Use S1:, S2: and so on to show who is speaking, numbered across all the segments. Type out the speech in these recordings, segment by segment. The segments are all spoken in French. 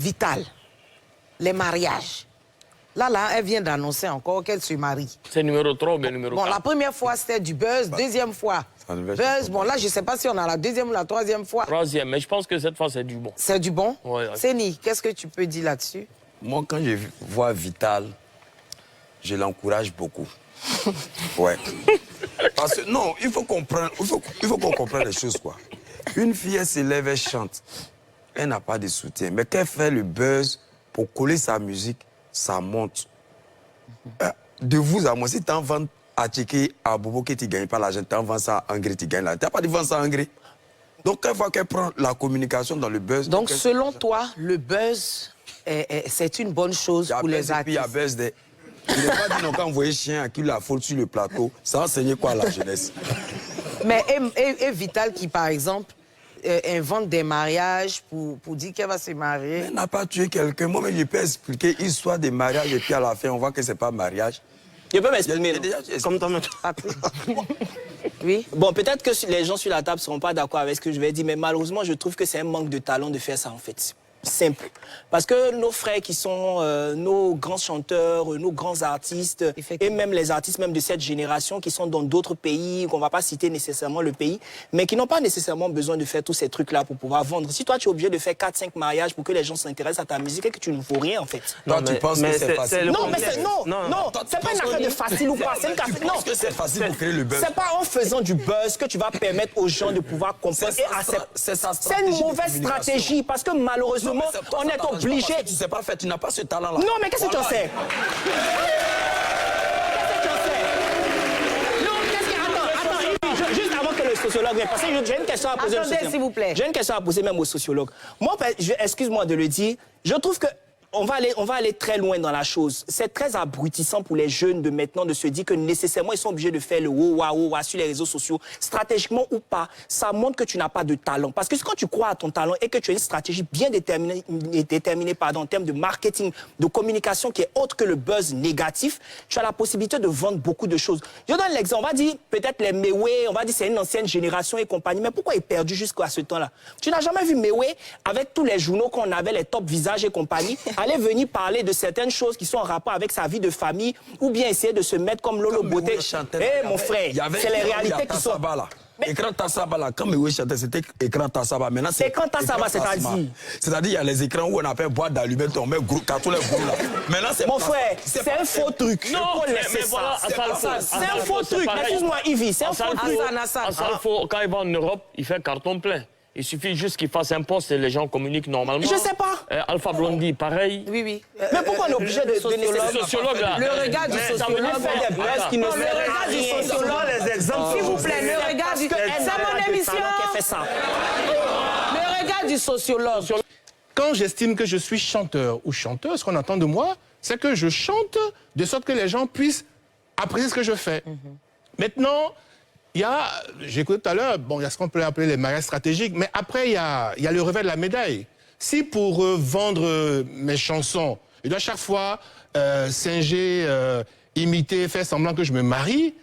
S1: Vital, les mariages. Là, elle vient d'annoncer encore qu'elle se marie.
S2: C'est numéro 3 ou bien numéro 4?
S1: Bon, la première fois, c'était du buzz. Deuxième fois, buzz. Bon, là, je ne sais pas si on a la deuxième ou la troisième fois.
S2: Troisième, mais je pense que cette fois, c'est du bon.
S1: C'est du bon?
S2: Oui.
S1: Séni, qu'est-ce que tu peux dire là-dessus?
S3: Moi, quand je vois Vital, je l'encourage beaucoup. Ouais. Parce que, non, il faut comprendre, il faut qu'on comprenne les choses, quoi. Une fille, elle s'élève, elle chante. Elle n'a pas de soutien. Mais quand elle fait le buzz pour coller sa musique, ça monte. De vous à moi, si tu en vends à Tchéké, à Bobo, que tu ne gagnes pas l'argent, tu en vends ça à Angry, tu gagnes l'argent. Tu n'as pas de vendre ça à Angry. Donc, une fois qu'elle prend la communication dans le buzz...
S1: Donc, selon toi, le buzz, c'est une bonne chose pour les artistes.
S3: Il y a buzz des... Il n'est pas dit non, quand vous voyez chien à qui la faute sur le plateau, ça enseigne quoi à la jeunesse?
S1: Mais et Vital qui, par exemple, invente des mariages pour dire qu'elle va se marier.
S3: Elle n'a pas tué quelqu'un. Moi, je peux expliquer l'histoire des mariages et puis à la fin, on voit que ce n'est pas mariage.
S4: Je peux m'exprimer, comme toi.
S1: Oui.
S4: Bon, peut-être que les gens sur la table ne seront pas d'accord avec ce que je vais dire, mais malheureusement, je trouve que c'est un manque de talent de faire ça, en fait. Simple. Parce que nos frères qui sont nos grands chanteurs, nos grands artistes, et même les artistes même de cette génération qui sont dans d'autres pays, qu'on ne va pas citer nécessairement le pays, mais qui n'ont pas nécessairement besoin de faire tous ces trucs-là pour pouvoir vendre. Si toi, tu es obligé de faire 4-5 mariages pour que les gens s'intéressent à ta musique et que tu ne vaux rien, en fait.
S3: Toi, tu penses que c'est facile?
S4: Non, mais c'est pas une affaire de facile ou pas. C'est une affaire...
S3: Tu penses que c'est facile pour créer le buzz?
S4: C'est pas en faisant du buzz que tu vas permettre aux gens de pouvoir comprendre. C'est une mauvaise stratégie parce que malheureusement, on est obligé.
S3: Tu sais pas faire, tu n'as pas ce talent-là.
S4: Non, mais qu'est-ce que tu en sais? Attends, juste avant que le sociologue vienne, parce que j'ai une question à poser.
S1: Attendez, s'il vous plaît.
S4: J'ai une question à poser même au sociologue. Moi, excuse-moi de le dire, je trouve que on va aller très loin dans la chose. C'est très abrutissant pour les jeunes de maintenant de se dire que nécessairement ils sont obligés de faire le wow sur les réseaux sociaux, stratégiquement ou pas. Ça montre que tu n'as pas de talent. Parce que quand tu crois à ton talent et que tu as une stratégie bien déterminée en termes de marketing, de communication qui est autre que le buzz négatif, tu as la possibilité de vendre beaucoup de choses. Je donne l'exemple. On va dire peut-être les Mewé, on va dire c'est une ancienne génération et compagnie. Mais pourquoi il est perdu jusqu'à ce temps-là? Tu n'as jamais vu Mewé avec tous les journaux qu'on avait, les top visages et compagnie, aller venir parler de certaines choses qui sont en rapport avec sa vie de famille ou bien essayer de se mettre comme Lolo Beauté. Eh mon frère, c'est les réalités qui sont...
S3: Écran Tassaba, là, quand Mewé chantait, c'était écran Tassaba. Maintenant, c'est
S4: écran Tassaba, c'est-à-dire?
S3: C'est-à-dire, il y a les écrans où on appelle boîte d'allumettes, on met carton les gros là. Maintenant, c'est...
S4: Mon frère, c'est un faux truc.
S2: Non, mais voilà,
S4: c'est un faux truc. Excuse-moi, Yves, c'est un faux truc.
S2: Asalfo, quand il va en Europe, il fait carton plein. Il suffit juste qu'il fasse un poste et les gens communiquent normalement.
S4: Je sais pas.
S2: Alpha Blondy, pareil.
S1: Oui.
S4: Mais pourquoi on est obligé de
S2: sociologue là?
S1: Le regard du sociologue.
S4: Le
S1: regard du sociologue.
S4: Les exemples.
S1: S'il vous plaît, le regard du... C'est mon émission. Le regard du sociologue.
S5: Quand j'estime que je suis chanteur ou chanteuse, ce qu'on attend de moi, c'est que je chante de sorte que les gens puissent apprécier ce que je fais. Maintenant, j'ai écouté tout à l'heure, bon, il y a ce qu'on peut appeler les mariages stratégiques, mais après, il y a le revers de la médaille. Si pour vendre mes chansons, je dois chaque fois singer, imiter, faire semblant que je me marie,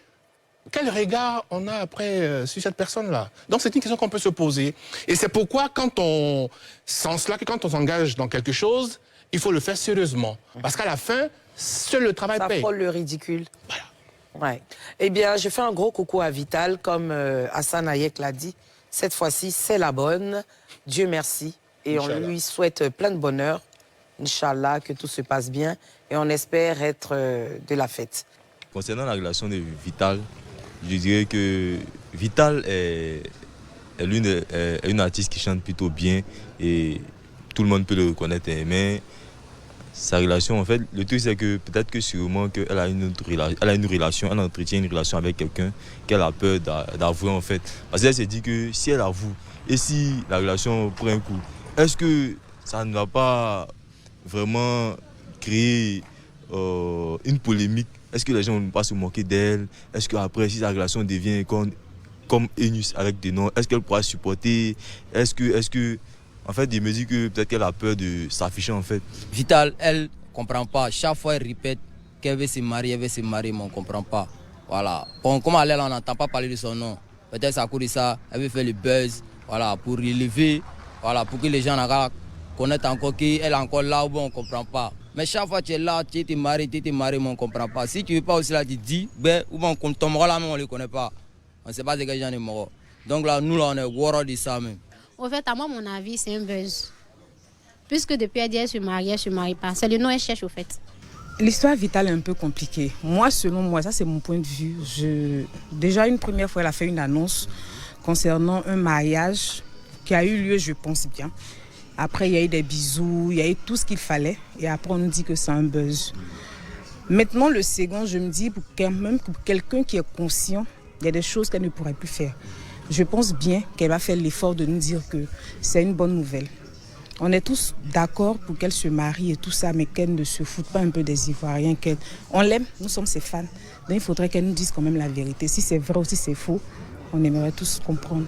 S5: quel regard on a après sur cette personne-là? Donc c'est une question qu'on peut se poser. Et c'est pourquoi quand on s'engage dans quelque chose, il faut le faire sérieusement. Parce qu'à la fin, seul le travail paye.
S1: Ça frôle le ridicule.
S5: Voilà.
S1: Ouais. Eh bien, je fais un gros coucou à Vital, comme Hassan Hayek l'a dit. Cette fois-ci, c'est la bonne. Dieu merci. Et Inch'Allah. On lui souhaite plein de bonheur. Inch'Allah, que tout se passe bien. Et on espère être de la fête.
S6: Concernant la relation de Vital, je dirais que Vital est une artiste qui chante plutôt bien et tout le monde peut le reconnaître. Mais sa relation, en fait, le truc c'est que peut-être que sûrement qu'elle a une relation, elle entretient une relation avec quelqu'un qu'elle a peur d'avouer en fait. Parce qu'elle s'est dit que si elle avoue et si la relation prend un coup, est-ce que ça ne va pas vraiment créer une polémique? Est-ce que les gens ne vont pas se moquer d'elle? Est-ce qu'après, si la relation devient comme Enus avec des noms, est-ce qu'elle pourra supporter? Est-ce que en fait, il me dit que peut-être qu'elle a peur de s'afficher en fait.
S7: Vital, elle ne comprend pas. Chaque fois, elle répète qu'elle veut se marier, mais on ne comprend pas. Voilà. Bon, comme elle, on n'entend pas parler de son nom. Peut-être à cause de ça, elle veut faire le buzz, voilà, pour relever, voilà, pour que les gens connaître encore qui elle est encore là ou bon, on ne comprend pas. Mais chaque fois que tu es là, tu te maries, mais on ne comprend pas. Si tu ne veux pas aussi là, tu dis, ben, ou bon, ton mort là, mais on ne le connaît pas. On ne sait pas de quel genre de mort. Donc là, nous, là, on est warriors de ça même.
S8: Au fait, à moi, mon avis, c'est un buzz. Puisque depuis elle dit elle se marie pas. C'est le nom qu'elle cherche au fait.
S9: L'histoire Vitale est un peu compliquée. Moi, selon moi, ça c'est mon point de vue. Déjà, une première fois, elle a fait une annonce concernant un mariage qui a eu lieu, je pense bien. Après, il y a eu des bisous, il y a eu tout ce qu'il fallait. Et après, on nous dit que c'est un buzz. Maintenant, le second, je me dis, pour quelqu'un qui est conscient, il y a des choses qu'elle ne pourrait plus faire. Je pense bien qu'elle va faire l'effort de nous dire que c'est une bonne nouvelle. On est tous d'accord pour qu'elle se marie et tout ça, mais qu'elle ne se foute pas un peu des Ivoiriens. On l'aime, nous sommes ses fans. Donc il faudrait qu'elle nous dise quand même la vérité. Si c'est vrai ou si c'est faux, on aimerait tous comprendre.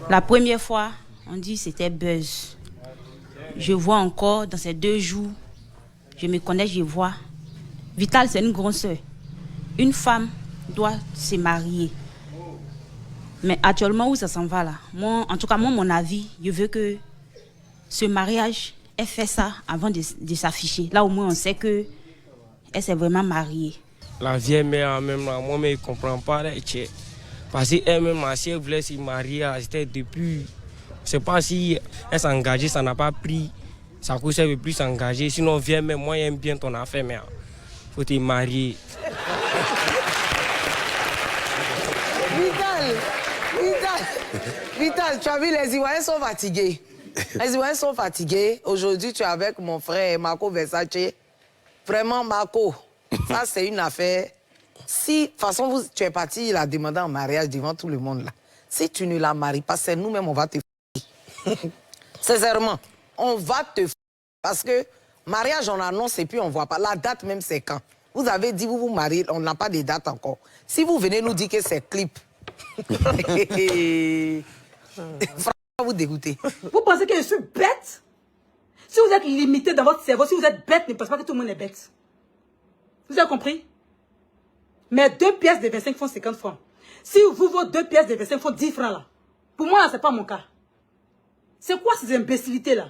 S10: La première fois, on dit c'était buzz. Je vois encore dans ces 2 jours, je me connais, je vois. Vitale, c'est une grande sœur. Une femme doit se marier. Mais actuellement, où ça s'en va là? Moi, en tout cas, moi, mon avis, je veux que ce mariage, elle fait ça avant de s'afficher. Là, au moins, on sait qu'elle s'est vraiment mariée.
S11: La vieille mère, même moi, je ne comprends pas. Parce qu'elle-même, si elle voulait se marier, c'était depuis... Je ne sais pas si elle s'est engagée, ça n'a pas pris. Ça cause elle ne veut plus s'engager. Sinon, vieille mère, moi, j'aime bien ton affaire, mais il faut te marier.
S1: Vital, tu as vu, les Ivoiriens sont fatigués. Les Ivoiriens sont fatigués. Aujourd'hui, tu es avec mon frère Marco Versace. Vraiment, Marco, ça, c'est une affaire. Si, de toute façon, tu es parti la demander en mariage devant tout le monde, là. Si tu ne la maries pas, c'est nous-mêmes, on va te f***. Sincèrement, on va te f***. Parce que mariage, on annonce et puis on ne voit pas. La date même, c'est quand? Vous avez dit, vous vous mariez, on n'a pas de date encore. Si vous venez nous dire que c'est clip, vous dégoûtez.
S12: Vous pensez que je suis bête? Si vous êtes limité dans votre cerveau, si vous êtes bête, ne pensez pas que tout le monde est bête. Vous avez compris? Mais 2 pièces de 25 francs, 50 francs. Si vous, vos 2 pièces de 25 francs, 10 francs là, pour moi, ce n'est pas mon cas. C'est quoi ces imbécilités-là?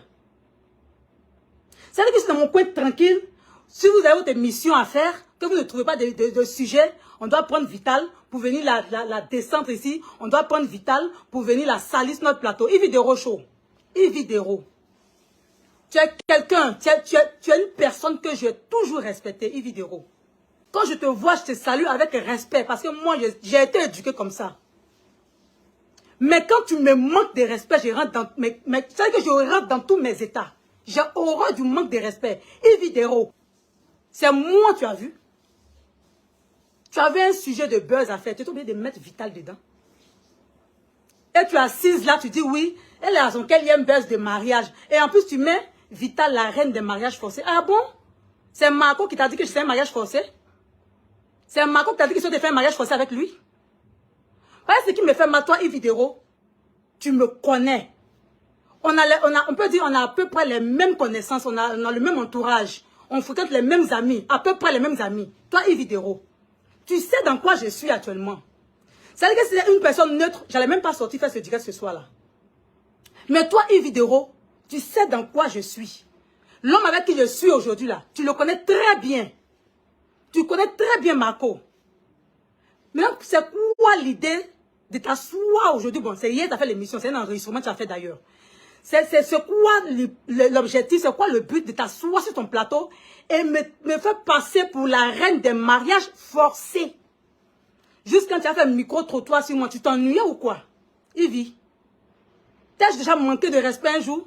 S12: C'est-à-dire que je suis dans mon coin tranquille. Si vous avez votre mission à faire, que vous ne trouvez pas de sujet, on doit prendre Vital pour venir la descendre ici. On doit prendre Vital pour venir la salir sur notre plateau. Yves Dero chaud. Yves Dero. Tu es quelqu'un, tu es une personne que j'ai toujours respectée, Yves Dero. Quand je te vois, je te salue avec respect parce que moi, j'ai été éduqué comme ça. Mais quand tu me manques de respect, je rentre dans... tu sais que je rentre dans tous mes états. J'ai horreur du manque de respect. Yves Dero, c'est moi, tu as vu. Tu avais un sujet de buzz à faire. Tu es obligé de mettre Vital dedans. Et tu es assise là, tu dis oui, elle est à son 4e buzz de mariage. Et en plus, tu mets Vital, la reine des mariages forcés. Ah bon? C'est Marco qui t'a dit que je fais un mariage forcé? C'est Marco qui t'a dit que je fais un mariage forcé avec lui? Voilà ce qui me fait mal, toi, Yves Dero. Tu me connais. On peut dire qu'on a à peu près les mêmes connaissances, on a le même entourage. On fréquente les mêmes amis, à peu près les mêmes amis. Toi, Yves Dero, tu sais dans quoi je suis actuellement. C'est-à-dire que si c'est une personne neutre, je n'allais même pas sortir faire ce direct ce soir-là. Mais toi, Yves Dero, tu sais dans quoi je suis. L'homme avec qui je suis aujourd'hui, là, tu le connais très bien. Tu connais très bien Marco. Maintenant, c'est quoi l'idée de t'asseoir aujourd'hui? Bon, c'est hier, tu as fait l'émission, c'est un enregistrement que tu as fait d'ailleurs. C'est quoi l'objectif, c'est quoi le but de t'asseoir sur ton plateau et me faire passer pour la reine des mariages forcés? Juste quand tu as fait un micro-trottoir sur moi, tu t'ennuyais ou quoi? Yves, t'as déjà manqué de respect un jour?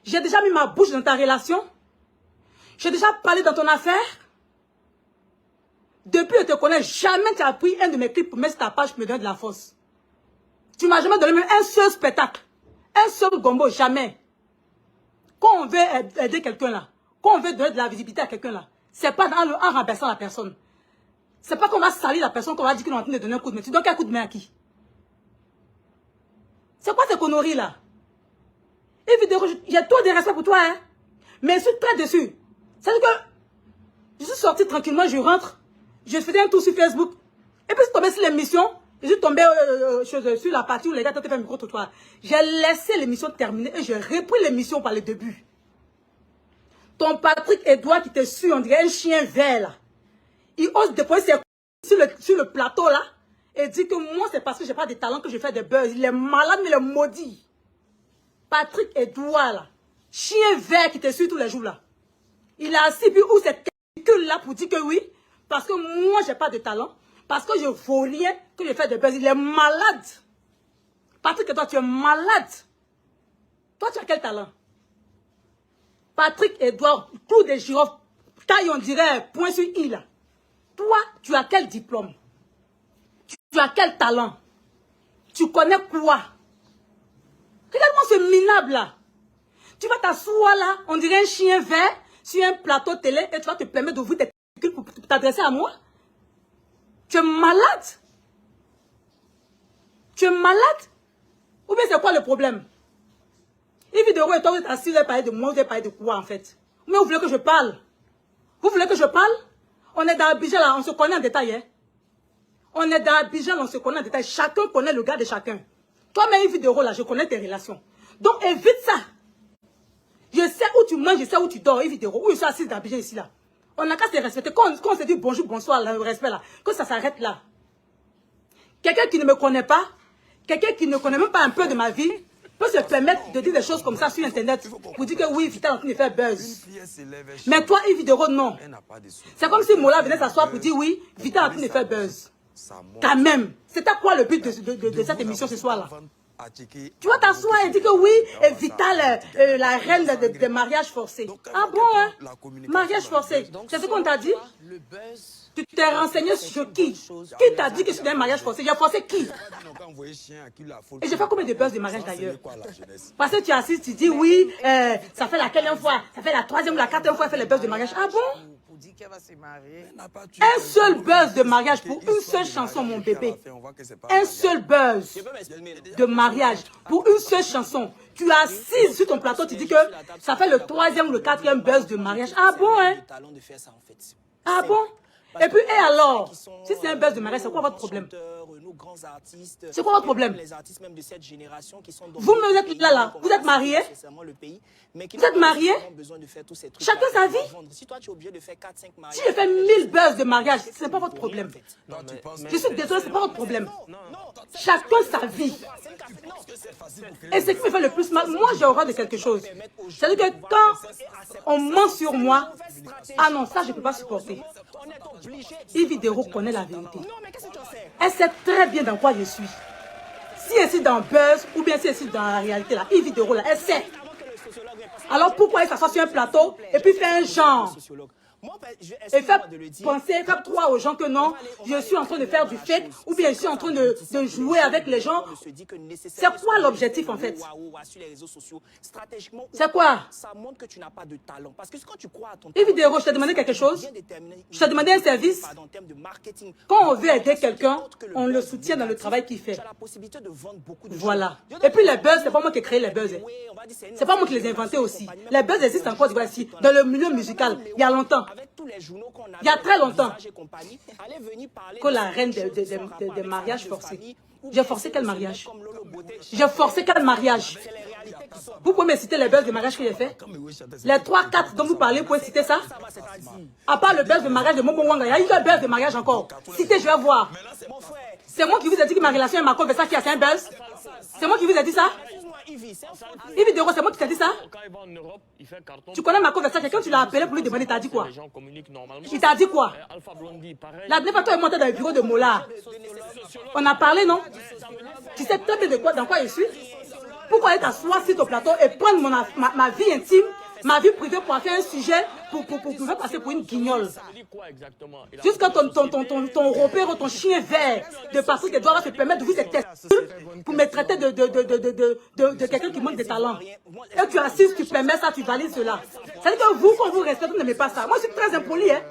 S12: J'ai déjà mis ma bouche dans ta relation? J'ai déjà parlé dans ton affaire? Depuis que je te connais, jamais tu as pris un de mes clips pour mettre sur ta page pour me donner de la force. Tu m'as jamais donné même un seul spectacle. Un seul gombo, jamais. Quand on veut aider quelqu'un là, quand on veut donner de la visibilité à quelqu'un là, c'est pas en rabaissant la personne. C'est pas qu'on va salir la personne, qu'on va dire qu'on est en train de donner un coup de main. Tu donnes quel coup de main à qui? C'est quoi ces conneries là? Évidemment, j'ai trop de respect pour toi, hein. Mais je suis très déçu. C'est-à-dire que je suis sorti tranquillement, je rentre, je faisais un tour sur Facebook, et puis je suis tombé sur l'émission, Je suis tombée sur la partie où les gars t'ont fait un micro-trottoir. J'ai laissé l'émission terminer et j'ai repris l'émission par le début. Ton Patrick Edouard qui te suit, on dirait un chien vert là. Il ose déposer ses couilles sur le plateau là et dit que moi c'est parce que j'ai pas de talent que je fais des buzz. Il est malade mais il est maudit. Patrick Edouard là, chien vert qui te suit tous les jours là. Il a assis puis où cette calcul là pour dire que oui, parce que moi j'ai pas de talent, parce que je vaux rien, que je fais des buzz. Il est malade. Patrick Edouard, tu es malade. Toi tu as quel talent? Patrick Edouard, clou des girofles, taille on dirait point sur i là. Toi, tu as quel diplôme? Tu as quel talent? Tu connais quoi? Regarde-moi ce minable là. Tu vas t'asseoir là, on dirait un chien vert, sur un plateau télé et tu vas te permettre d'ouvrir tes calculs pour t'adresser à moi? Tu es malade? Tu es malade? Ou bien c'est quoi le problème? Une vidéo et toi vous êtes assis, vous avez parlé de moi, vous avez parlé de quoi en fait? Mais vous voulez que je parle? Vous voulez que je parle? On est dans Abidjan là, on se connaît en détail. Hein? On est dans Abidjan, on se connaît en détail. Chacun connaît le gars de chacun. Toi-même, une vidéo là, je connais tes relations. Donc évite ça. Je sais où tu manges, je sais où tu dors, une vidéo. Où je suis assise dans Abidjan ici là. On n'a qu'à se respecter. Quand on se dit bonjour, bonsoir, le respect là, que ça s'arrête là. Quelqu'un qui ne me connaît pas, quelqu'un qui ne connaît même pas un peu de ma vie, peut se permettre de dire des choses comme ça sur internet pour dire que oui, Vital est en train de faire buzz. Mais toi, une vidéo, non. C'est comme si Mola venait s'asseoir pour dire oui, Vital est en train de faire buzz. Quand même. C'était quoi le but de cette émission ce soir-là? Tu vas t'asseoir et dire que oui, Vital, la reine des mariages forcés. Ah bon, hein? Mariage forcé. C'est ce qu'on t'a dit? Tu t'es renseigné sur qui? Qui t'a dit que c'est un mariage forcé? J'ai forcé qui? Et j'ai fait combien de buzz de mariage d'ailleurs? Parce que tu assistes, tu dis oui, ça fait la quatrième fois, ça fait la troisième ou la quatrième fois qu'elle fait les buzz de mariage. Ah bon? Un seul buzz de mariage pour une seule chanson, mon bébé. Un seul buzz de mariage pour une seule chanson. Tu es assise sur ton plateau, tu dis que ça fait le troisième ou le quatrième buzz de mariage. Ah bon, hein? Ah bon? Et puis, et alors? Si c'est un buzz de mariage, c'est quoi votre problème? C'est quoi votre problème? Vous me êtes là, vous êtes mariés? Vous êtes mariés? Chacun sa vie? Si je fais 1000 buzz de mariage, ce n'est pas votre problème. Je suis désolé, ce n'est pas votre problème. Chacun sa vie. Et ce qui me fait le plus mal, moi j'ai horreur de quelque chose. C'est-à-dire que quand on ment sur moi, ah non, ça je ne peux pas supporter. Yves Vidéro connaît la vérité. Elle sait très bien dans quoi je suis. Si elle est dans Buzz ou bien si elle est dans la réalité, là, Yves Vidéro, là, elle sait. Alors pourquoi elle s'assoit sur un plateau et puis fait un genre? Et faire penser, faire croire aux gens que non, je suis en train de faire du fake ou bien je suis en train de jouer avec les gens. C'est quoi l'objectif en fait? C'est quoi? Et vidéo, je t'ai demandé quelque chose? Je t'ai demandé un service? Quand on veut aider quelqu'un, on le soutient dans le travail qu'il fait. Voilà. Et puis les buzz, c'est pas moi qui ai créé les buzz. C'est pas moi qui les ai inventés aussi. Les buzz existent encore ici, dans le milieu musical, il y a longtemps. Il y a très longtemps que la reine des mariages forcés. J'ai forcé quel mariage? J'ai forcé quel mariage? Vous pouvez me citer les buzz de mariage que j'ai fait? Les 3-4 dont vous parlez, vous pouvez citer ça? À part le buzz de mariage de Momo Wanga, il y a eu un buzz de mariage encore. Citez, je vais voir. C'est moi qui vous ai dit que ma relation est Marco Versace qui a fait un buzz? C'est moi qui vous ai dit ça? Yves Vidéro, c'est moi qui t'ai dit ça? Tu connais Marco Versace, quand tu l'as appelé pour lui demander, il t'a dit quoi? Il t'a dit quoi? La dernière fois, toi, est monté dans le bureau de Mola. On a parlé, non? Tu sais très bien dans quoi je suis? Pourquoi aller t'asseoir sur ton plateau et prendre ma vie intime, ma vie privée pour faire un sujet pour me faire passer pour une guignole? Jusqu'à ton repère, ton chien vert de Patrick Edouard va se permettre de vous être pour me traiter de quelqu'un qui manque de talent. Et tu assises, tu permets ça, tu valides cela. C'est-à-dire que vous, quand vous respectez, vous n'aimez pas ça. Moi, je suis très impoli, hein.